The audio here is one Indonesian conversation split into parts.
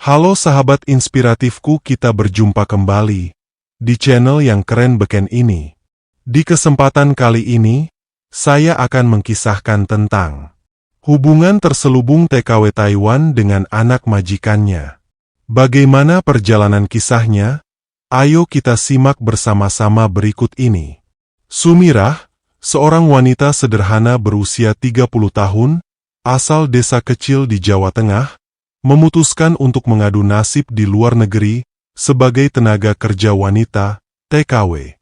Halo sahabat inspiratifku, kita berjumpa kembali di channel yang keren beken ini. Di kesempatan kali ini, saya akan mengkisahkan tentang hubungan terselubung TKW Taiwan dengan anak majikannya. Bagaimana perjalanan kisahnya? Ayo kita simak bersama-sama berikut ini. Sumirah, seorang wanita sederhana berusia 30 tahun, asal desa kecil di Jawa Tengah, memutuskan untuk mengadu nasib di luar negeri sebagai tenaga kerja wanita, TKW.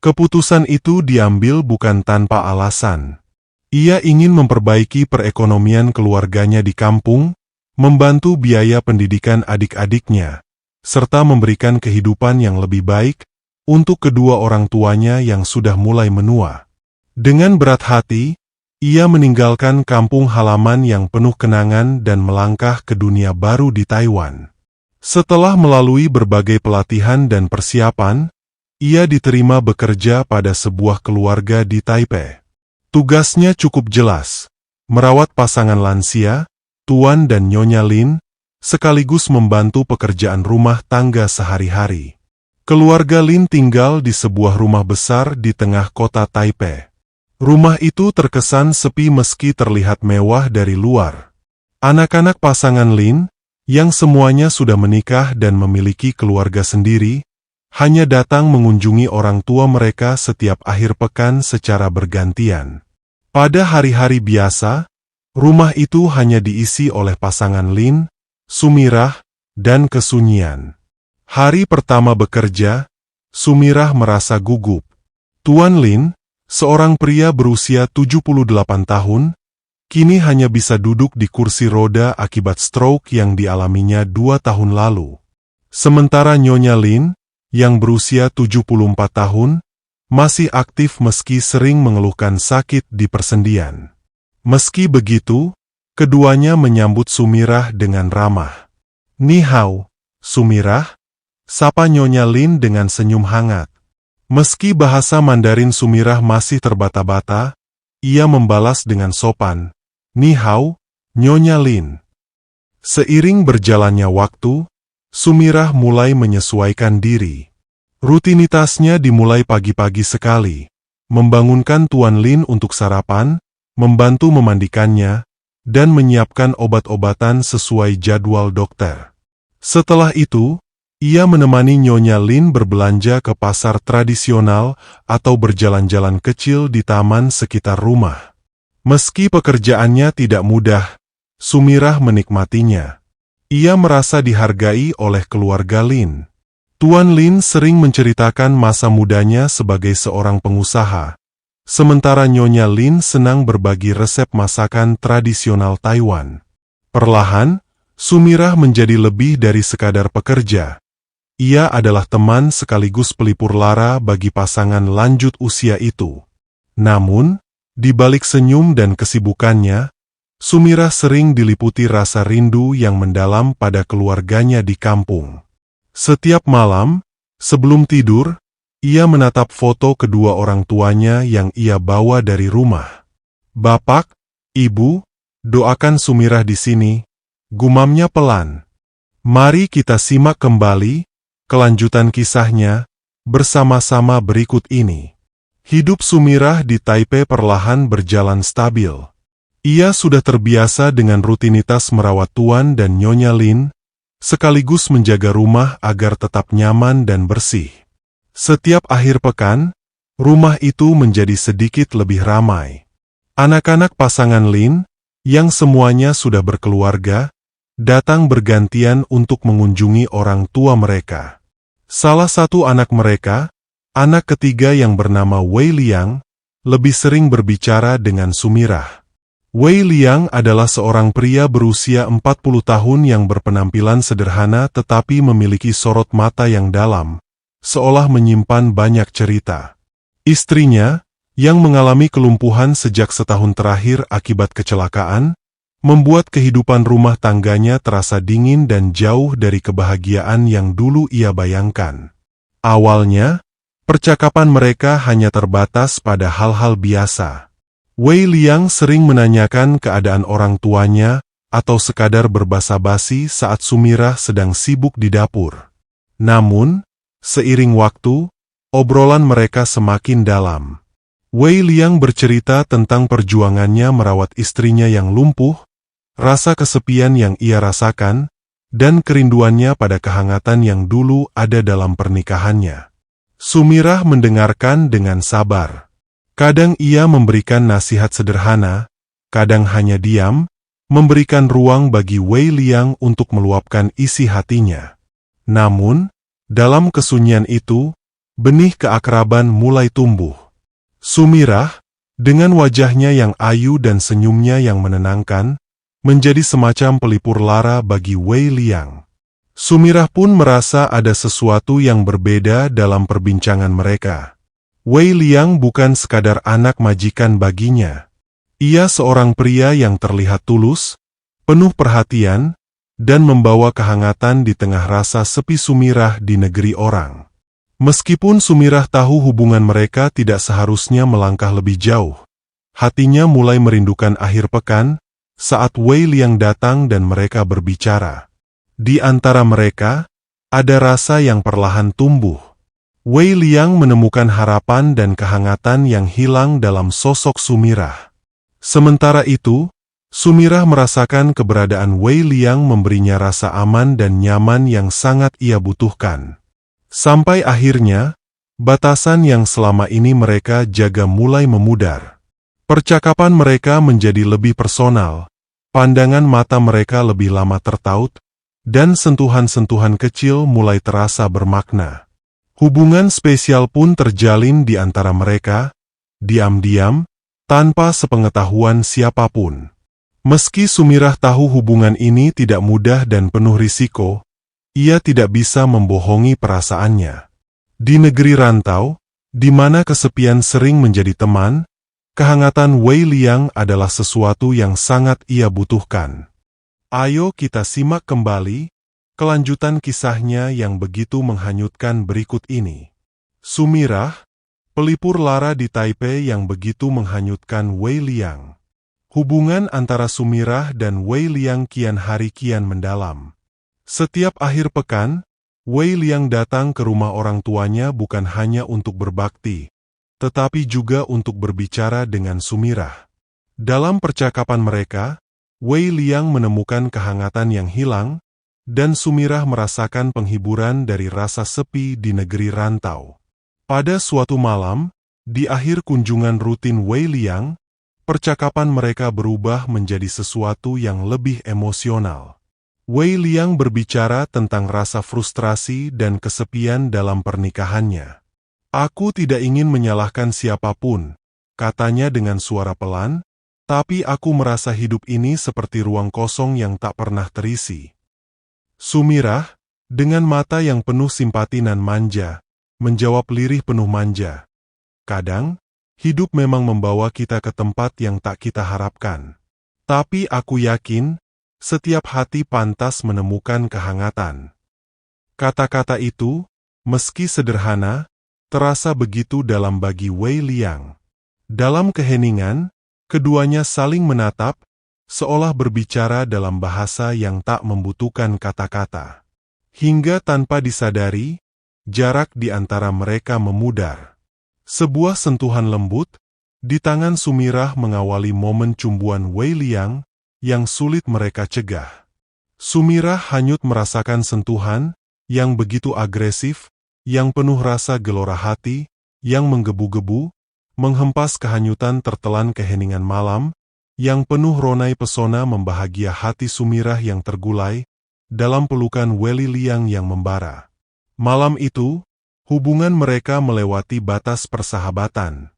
Keputusan itu diambil bukan tanpa alasan. Ia ingin memperbaiki perekonomian keluarganya di kampung, membantu biaya pendidikan adik-adiknya, serta memberikan kehidupan yang lebih baik untuk kedua orang tuanya yang sudah mulai menua. Dengan berat hati, ia meninggalkan kampung halaman yang penuh kenangan dan melangkah ke dunia baru di Taiwan. Setelah melalui berbagai pelatihan dan persiapan, ia diterima bekerja pada sebuah keluarga di Taipei. Tugasnya cukup jelas, merawat pasangan lansia, Tuan dan Nyonya Lin, sekaligus membantu pekerjaan rumah tangga sehari-hari. Keluarga Lin tinggal di sebuah rumah besar di tengah kota Taipei. Rumah itu terkesan sepi meski terlihat mewah dari luar. Anak-anak pasangan Lin, yang semuanya sudah menikah dan memiliki keluarga sendiri, hanya datang mengunjungi orang tua mereka setiap akhir pekan secara bergantian. Pada hari-hari biasa, rumah itu hanya diisi oleh pasangan Lin, Sumirah, dan kesunyian. Hari pertama bekerja, Sumirah merasa gugup. Tuan Lin, seorang pria berusia 78 tahun, kini hanya bisa duduk di kursi roda akibat stroke yang dialaminya 2 tahun lalu. Sementara Nyonya Lin, yang berusia 74 tahun, masih aktif meski sering mengeluhkan sakit di persendian. Meski begitu, keduanya menyambut Sumirah dengan ramah. "Ni hao, Sumirah," sapa Nyonya Lin dengan senyum hangat. Meski bahasa Mandarin Sumirah masih terbata-bata, ia membalas dengan sopan, "Ni hao, Nyonya Lin." Seiring berjalannya waktu, Sumirah mulai menyesuaikan diri. Rutinitasnya dimulai pagi-pagi sekali, membangunkan Tuan Lin untuk sarapan, membantu memandikannya, dan menyiapkan obat-obatan sesuai jadwal dokter. Setelah itu, ia menemani Nyonya Lin berbelanja ke pasar tradisional atau berjalan-jalan kecil di taman sekitar rumah. Meski pekerjaannya tidak mudah, Sumirah menikmatinya. Ia merasa dihargai oleh keluarga Lin. Tuan Lin sering menceritakan masa mudanya sebagai seorang pengusaha, sementara Nyonya Lin senang berbagi resep masakan tradisional Taiwan. Perlahan, Sumirah menjadi lebih dari sekadar pekerja. Ia adalah teman sekaligus pelipur lara bagi pasangan lanjut usia itu. Namun, di balik senyum dan kesibukannya, Sumirah sering diliputi rasa rindu yang mendalam pada keluarganya di kampung. Setiap malam, sebelum tidur, ia menatap foto kedua orang tuanya yang ia bawa dari rumah. "Bapak, Ibu, doakan Sumirah di sini," gumamnya pelan. Mari kita simak kembali kelanjutan kisahnya bersama-sama berikut ini. Hidup Sumirah di Taipei perlahan berjalan stabil. Ia sudah terbiasa dengan rutinitas merawat Tuan dan Nyonya Lin, sekaligus menjaga rumah agar tetap nyaman dan bersih. Setiap akhir pekan, rumah itu menjadi sedikit lebih ramai. Anak-anak pasangan Lin, yang semuanya sudah berkeluarga, datang bergantian untuk mengunjungi orang tua mereka. Salah satu anak mereka, anak ketiga yang bernama Wei Liang, lebih sering berbicara dengan Sumirah. Wei Liang adalah seorang pria berusia 40 tahun yang berpenampilan sederhana tetapi memiliki sorot mata yang dalam, seolah menyimpan banyak cerita. Istrinya, yang mengalami kelumpuhan sejak setahun terakhir akibat kecelakaan, membuat kehidupan rumah tangganya terasa dingin dan jauh dari kebahagiaan yang dulu ia bayangkan. Awalnya, percakapan mereka hanya terbatas pada hal-hal biasa. Wei Liang sering menanyakan keadaan orang tuanya, atau sekadar berbasa-basi saat Sumirah sedang sibuk di dapur. Namun, seiring waktu, obrolan mereka semakin dalam. Wei Liang bercerita tentang perjuangannya merawat istrinya yang lumpuh, rasa kesepian yang ia rasakan, dan kerinduannya pada kehangatan yang dulu ada dalam pernikahannya. Sumirah mendengarkan dengan sabar. Kadang ia memberikan nasihat sederhana, kadang hanya diam, memberikan ruang bagi Wei Liang untuk meluapkan isi hatinya. Namun, dalam kesunyian itu, benih keakraban mulai tumbuh. Sumirah, dengan wajahnya yang ayu dan senyumnya yang menenangkan, menjadi semacam pelipur lara bagi Wei Liang. Sumirah pun merasa ada sesuatu yang berbeda dalam perbincangan mereka. Wei Liang bukan sekadar anak majikan baginya. Ia seorang pria yang terlihat tulus, penuh perhatian, dan membawa kehangatan di tengah rasa sepi Sumirah di negeri orang. Meskipun Sumirah tahu hubungan mereka tidak seharusnya melangkah lebih jauh, hatinya mulai merindukan akhir pekan, saat Wei Liang datang dan mereka berbicara. Di antara mereka, ada rasa yang perlahan tumbuh. Wei Liang menemukan harapan dan kehangatan yang hilang dalam sosok Sumirah. Sementara itu, Sumirah merasakan keberadaan Wei Liang memberinya rasa aman dan nyaman yang sangat ia butuhkan. Sampai akhirnya, batasan yang selama ini mereka jaga mulai memudar. Percakapan mereka menjadi lebih personal, pandangan mata mereka lebih lama tertaut, dan sentuhan-sentuhan kecil mulai terasa bermakna. Hubungan spesial pun terjalin di antara mereka, diam-diam, tanpa sepengetahuan siapapun. Meski Sumirah tahu hubungan ini tidak mudah dan penuh risiko, ia tidak bisa membohongi perasaannya. Di negeri rantau, di mana kesepian sering menjadi teman, kehangatan Wei Liang adalah sesuatu yang sangat ia butuhkan. Ayo kita simak kembali kelanjutan kisahnya yang begitu menghanyutkan berikut ini. Sumirah, pelipur lara di Taipei yang begitu menghanyutkan Wei Liang. Hubungan antara Sumirah dan Wei Liang kian hari kian mendalam. Setiap akhir pekan, Wei Liang datang ke rumah orang tuanya bukan hanya untuk berbakti, tetapi juga untuk berbicara dengan Sumirah. Dalam percakapan mereka, Wei Liang menemukan kehangatan yang hilang, dan Sumirah merasakan penghiburan dari rasa sepi di negeri rantau. Pada suatu malam, di akhir kunjungan rutin Wei Liang, percakapan mereka berubah menjadi sesuatu yang lebih emosional. Wei Liang berbicara tentang rasa frustrasi dan kesepian dalam pernikahannya. Aku tidak ingin menyalahkan siapapun, katanya dengan suara pelan, tapi aku merasa hidup ini seperti ruang kosong yang tak pernah terisi. Sumirah, dengan mata yang penuh simpati dan manja, menjawab lirih penuh manja. Kadang, hidup memang membawa kita ke tempat yang tak kita harapkan. Tapi aku yakin, setiap hati pantas menemukan kehangatan. Kata-kata itu, meski sederhana, terasa begitu dalam bagi Wei Liang. Dalam keheningan, keduanya saling menatap, seolah berbicara dalam bahasa yang tak membutuhkan kata-kata. Hingga tanpa disadari, jarak di antara mereka memudar. Sebuah sentuhan lembut, di tangan Sumirah mengawali momen cumbuan Wei Liang, yang sulit mereka cegah. Sumirah hanyut merasakan sentuhan, yang begitu agresif, yang penuh rasa gelora hati, yang menggebu-gebu, menghempas kehanyutan tertelan keheningan malam, yang penuh ronai pesona membahagia hati Sumirah yang tergulai, dalam pelukan Wei Liang yang membara. Malam itu, hubungan mereka melewati batas persahabatan.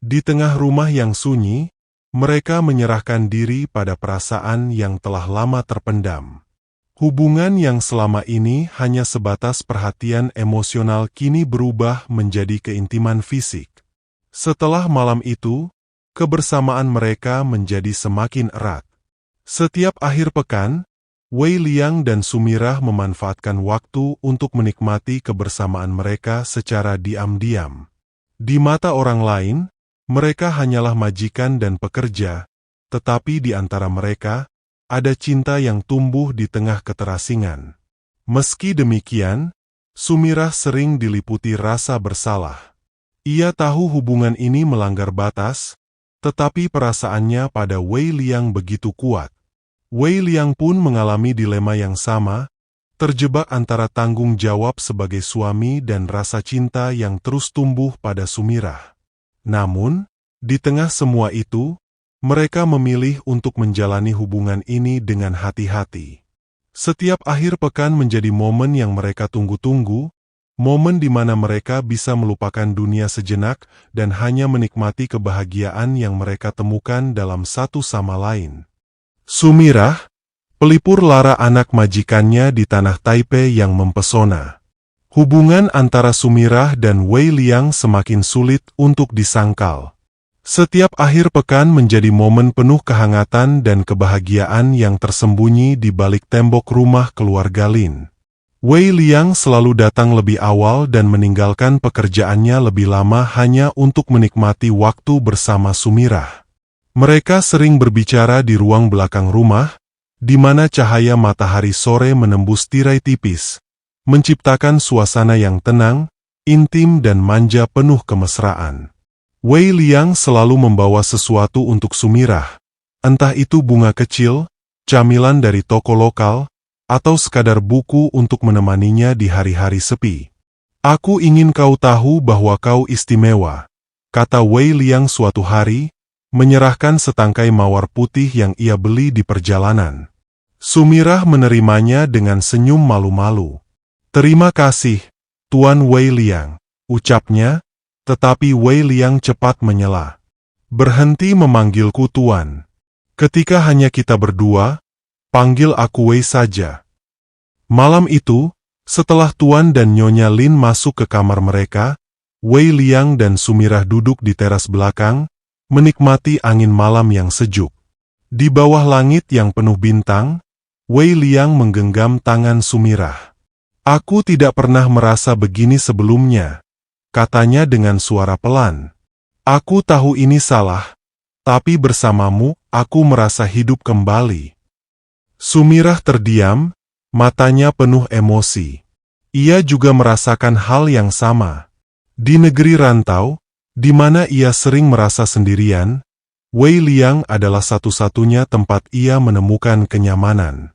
Di tengah rumah yang sunyi, mereka menyerahkan diri pada perasaan yang telah lama terpendam. Hubungan yang selama ini hanya sebatas perhatian emosional kini berubah menjadi keintiman fisik. Setelah malam itu, kebersamaan mereka menjadi semakin erat. Setiap akhir pekan, Wei Liang dan Sumirah memanfaatkan waktu untuk menikmati kebersamaan mereka secara diam-diam. Di mata orang lain, mereka hanyalah majikan dan pekerja, tetapi di antara mereka, ada cinta yang tumbuh di tengah keterasingan. Meski demikian, Sumirah sering diliputi rasa bersalah. Ia tahu hubungan ini melanggar batas, tetapi perasaannya pada Wei Liang begitu kuat. Wei Liang pun mengalami dilema yang sama, terjebak antara tanggung jawab sebagai suami dan rasa cinta yang terus tumbuh pada Sumirah. Namun, di tengah semua itu, mereka memilih untuk menjalani hubungan ini dengan hati-hati. Setiap akhir pekan menjadi momen yang mereka tunggu-tunggu, momen di mana mereka bisa melupakan dunia sejenak dan hanya menikmati kebahagiaan yang mereka temukan dalam satu sama lain. Sumirah, pelipur lara anak majikannya di tanah Taipei yang mempesona. Hubungan antara Sumirah dan Wei Liang semakin sulit untuk disangkal. Setiap akhir pekan menjadi momen penuh kehangatan dan kebahagiaan yang tersembunyi di balik tembok rumah keluarga Lin. Wei Liang selalu datang lebih awal dan meninggalkan pekerjaannya lebih lama hanya untuk menikmati waktu bersama Sumirah. Mereka sering berbicara di ruang belakang rumah, di mana cahaya matahari sore menembus tirai tipis, menciptakan suasana yang tenang, intim dan manja penuh kemesraan. Wei Liang selalu membawa sesuatu untuk Sumirah, entah itu bunga kecil, camilan dari toko lokal, atau sekadar buku untuk menemaninya di hari-hari sepi. "Aku ingin kau tahu bahwa kau istimewa," kata Wei Liang suatu hari, menyerahkan setangkai mawar putih yang ia beli di perjalanan. Sumirah menerimanya dengan senyum malu-malu. "Terima kasih, Tuan Wei Liang," ucapnya, tetapi Wei Liang cepat menyela. "Berhenti memanggilku Tuan. Ketika hanya kita berdua, panggil aku Wei saja." Malam itu, setelah Tuan dan Nyonya Lin masuk ke kamar mereka, Wei Liang dan Sumirah duduk di teras belakang, menikmati angin malam yang sejuk. Di bawah langit yang penuh bintang, Wei Liang menggenggam tangan Sumirah. "Aku tidak pernah merasa begini sebelumnya," katanya dengan suara pelan. "Aku tahu ini salah, tapi bersamamu, aku merasa hidup kembali." Sumirah terdiam, matanya penuh emosi. Ia juga merasakan hal yang sama. Di negeri rantau, di mana ia sering merasa sendirian, Wei Liang adalah satu-satunya tempat ia menemukan kenyamanan.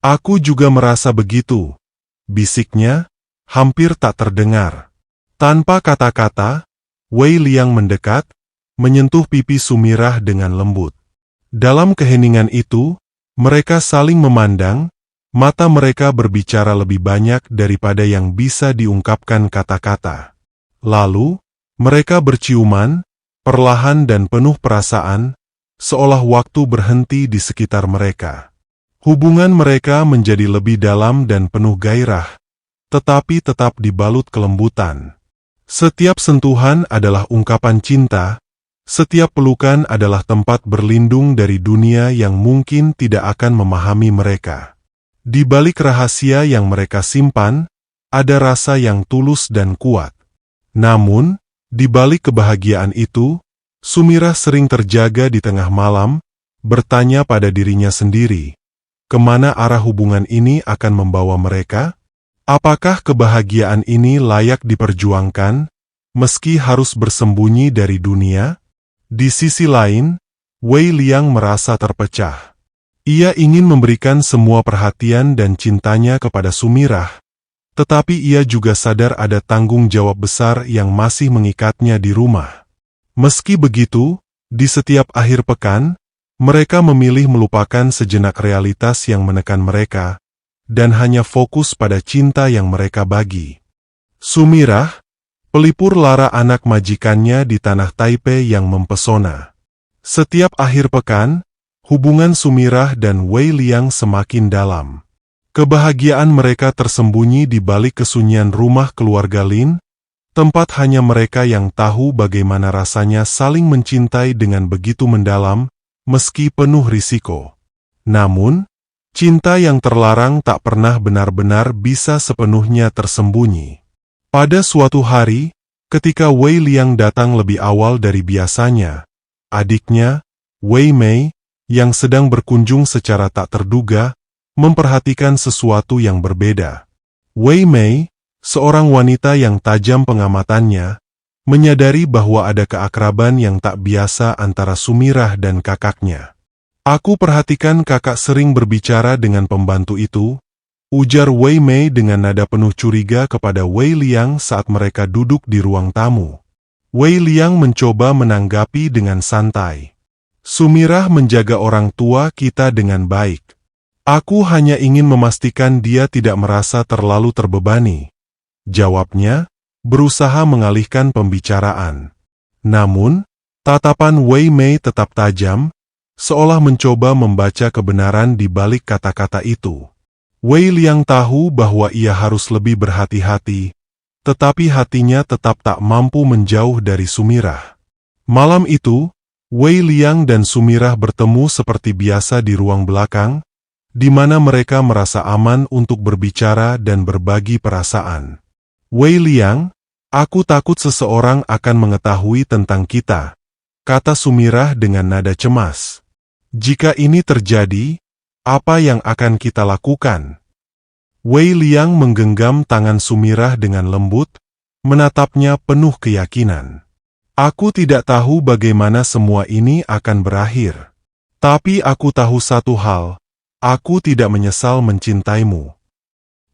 "Aku juga merasa begitu," bisiknya, hampir tak terdengar. Tanpa kata-kata, Wei Liang mendekat, menyentuh pipi Sumirah dengan lembut. Dalam keheningan itu, mereka saling memandang, mata mereka berbicara lebih banyak daripada yang bisa diungkapkan kata-kata. Lalu, mereka berciuman, perlahan dan penuh perasaan, seolah waktu berhenti di sekitar mereka. Hubungan mereka menjadi lebih dalam dan penuh gairah, tetapi tetap dibalut kelembutan. Setiap sentuhan adalah ungkapan cinta, setiap pelukan adalah tempat berlindung dari dunia yang mungkin tidak akan memahami mereka. Di balik rahasia yang mereka simpan, ada rasa yang tulus dan kuat. Namun, di balik kebahagiaan itu, Sumirah sering terjaga di tengah malam, bertanya pada dirinya sendiri, kemana arah hubungan ini akan membawa mereka? Apakah kebahagiaan ini layak diperjuangkan, meski harus bersembunyi dari dunia? Di sisi lain, Wei Liang merasa terpecah. Ia ingin memberikan semua perhatian dan cintanya kepada Sumirah, tetapi ia juga sadar ada tanggung jawab besar yang masih mengikatnya di rumah. Meski begitu, di setiap akhir pekan, mereka memilih melupakan sejenak realitas yang menekan mereka, dan hanya fokus pada cinta yang mereka bagi. Sumirah, pelipur lara anak majikannya di tanah Taipei yang mempesona. Setiap akhir pekan, hubungan Sumirah dan Wei Liang semakin dalam. Kebahagiaan mereka tersembunyi di balik kesunyian rumah keluarga Lin, tempat hanya mereka yang tahu bagaimana rasanya saling mencintai dengan begitu mendalam, meski penuh risiko. Namun, cinta yang terlarang tak pernah benar-benar bisa sepenuhnya tersembunyi. Pada suatu hari, ketika Wei Liang datang lebih awal dari biasanya, adiknya, Wei Mei, yang sedang berkunjung secara tak terduga, memperhatikan sesuatu yang berbeda. Wei Mei, seorang wanita yang tajam pengamatannya, menyadari bahwa ada keakraban yang tak biasa antara Sumirah dan kakaknya. Aku perhatikan kakak sering berbicara dengan pembantu itu, ujar Wei Mei dengan nada penuh curiga kepada Wei Liang saat mereka duduk di ruang tamu. Wei Liang mencoba menanggapi dengan santai. Sumirah menjaga orang tua kita dengan baik. Aku hanya ingin memastikan dia tidak merasa terlalu terbebani. Jawabnya, berusaha mengalihkan pembicaraan. Namun, tatapan Wei Mei tetap tajam, seolah mencoba membaca kebenaran di balik kata-kata itu. Wei Liang tahu bahwa ia harus lebih berhati-hati, tetapi hatinya tetap tak mampu menjauh dari Sumirah. Malam itu, Wei Liang dan Sumirah bertemu seperti biasa di ruang belakang, di mana mereka merasa aman untuk berbicara dan berbagi perasaan. Wei Liang, aku takut seseorang akan mengetahui tentang kita, kata Sumirah dengan nada cemas. Jika ini terjadi, apa yang akan kita lakukan? Wei Liang menggenggam tangan Sumirah dengan lembut, menatapnya penuh keyakinan. Aku tidak tahu bagaimana semua ini akan berakhir. Tapi aku tahu satu hal, aku tidak menyesal mencintaimu.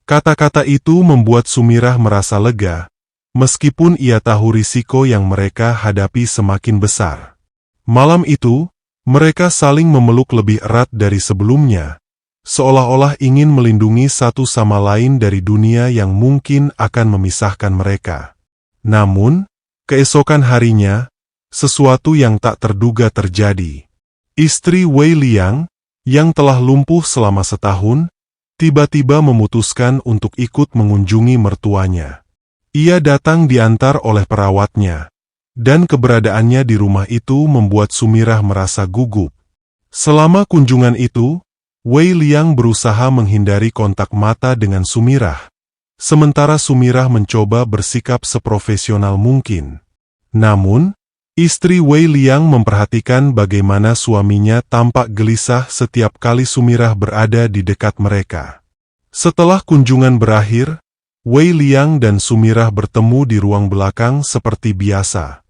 Kata-kata itu membuat Sumirah merasa lega, meskipun ia tahu risiko yang mereka hadapi semakin besar. Malam itu, mereka saling memeluk lebih erat dari sebelumnya, seolah-olah ingin melindungi satu sama lain dari dunia yang mungkin akan memisahkan mereka. Namun, keesokan harinya, sesuatu yang tak terduga terjadi. Istri Wei Liang, yang telah lumpuh selama setahun, tiba-tiba memutuskan untuk ikut mengunjungi mertuanya. Ia datang diantar oleh perawatnya, dan keberadaannya di rumah itu membuat Sumirah merasa gugup. Selama kunjungan itu, Wei Liang berusaha menghindari kontak mata dengan Sumirah, sementara Sumirah mencoba bersikap seprofesional mungkin. Namun, istri Wei Liang memperhatikan bagaimana suaminya tampak gelisah setiap kali Sumirah berada di dekat mereka. Setelah kunjungan berakhir, Wei Liang dan Sumirah bertemu di ruang belakang seperti biasa.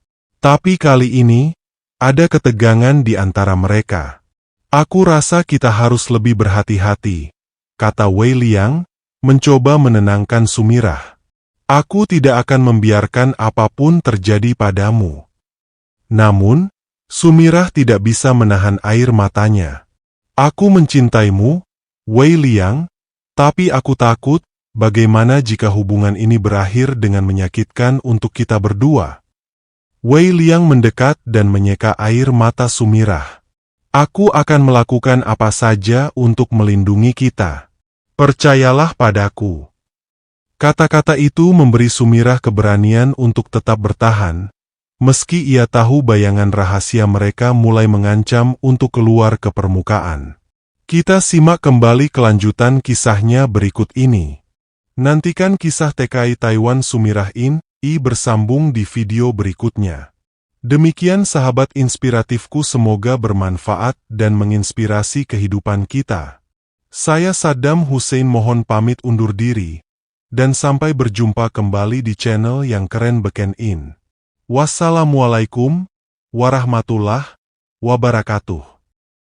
Tapi kali ini, ada ketegangan di antara mereka. Aku rasa kita harus lebih berhati-hati, kata Wei Liang, mencoba menenangkan Sumirah. Aku tidak akan membiarkan apapun terjadi padamu. Namun, Sumirah tidak bisa menahan air matanya. Aku mencintaimu, Wei Liang, tapi aku takut, bagaimana jika hubungan ini berakhir dengan menyakitkan untuk kita berdua? Wei Liang mendekat dan menyeka air mata Sumirah. Aku akan melakukan apa saja untuk melindungi kita. Percayalah padaku. Kata-kata itu memberi Sumirah keberanian untuk tetap bertahan, meski ia tahu bayangan rahasia mereka mulai mengancam untuk keluar ke permukaan. Kita simak kembali kelanjutan kisahnya berikut ini. Nantikan kisah TKI Taiwan Sumirah In bersambung di video berikutnya. Demikian sahabat inspiratifku, semoga bermanfaat dan menginspirasi kehidupan kita. Saya Saddam Hussein mohon pamit undur diri, dan sampai berjumpa kembali di channel yang keren beken in. Wassalamualaikum warahmatullahi wabarakatuh.